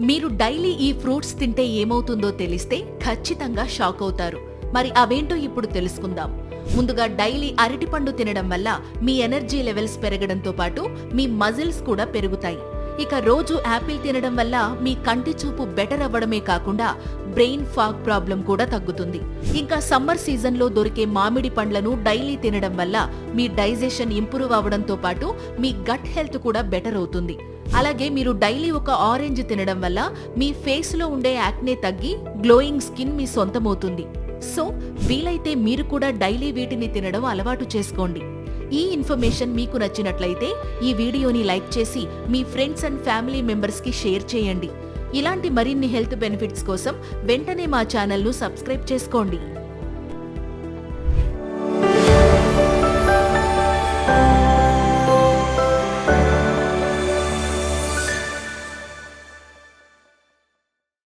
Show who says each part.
Speaker 1: మీరు డైలీ ఈ ఫ్రూట్స్ తింటే ఏమవుతుందో తెలిస్తే ఖచ్చితంగా షాక్ అవుతారు. మరి అవేంటో ఇప్పుడు తెలుసుకుందాం. ముందుగా డైలీ అరటిపండు తినడం వల్ల మీ ఎనర్జీ లెవెల్స్ పెరగడంతో పాటు మీ మజిల్స్ కూడా పెరుగుతాయి. ఇక రోజు యాపిల్ తినడం వల్ల మీ కంటి చూపు బెటర్ అవ్వడమే కాకుండా బ్రెయిన్ ఫాగ్ ప్రాబ్లం కూడా తగ్గుతుంది. ఇంకా సమ్మర్ సీజన్ లో దొరికే మామిడి పండ్లను డైలీ తినడం వల్ల మీ డైజెషన్ ఇంప్రూవ్ అవ్వడంతో పాటు మీ గట్ హెల్త్ కూడా బెటర్ అవుతుంది. అలాగే మీరు డైలీ ఒక ఆరెంజ్ తినడం వల్ల మీ ఫేస్ లో ఉండే యాక్నే తగ్గి గ్లోయింగ్ స్కిన్ మీ సొంతమవుతుంది. సో వీలైతే మీరు కూడా డైలీ వీటిని తినడం అలవాటు చేసుకోండి. ఈ ఇన్ఫర్మేషన్ మీకు నచ్చినట్లయితే ఈ వీడియోని లైక్ చేసి మీ ఫ్రెండ్స్ అండ్ ఫ్యామిలీ మెంబర్స్ కి షేర్ చేయండి. ఇలాంటి మరిన్ని హెల్త్ బెనిఫిట్స్ కోసం వెంటనే మా ఛానల్ను సబ్స్క్రైబ్ చేసుకోండి.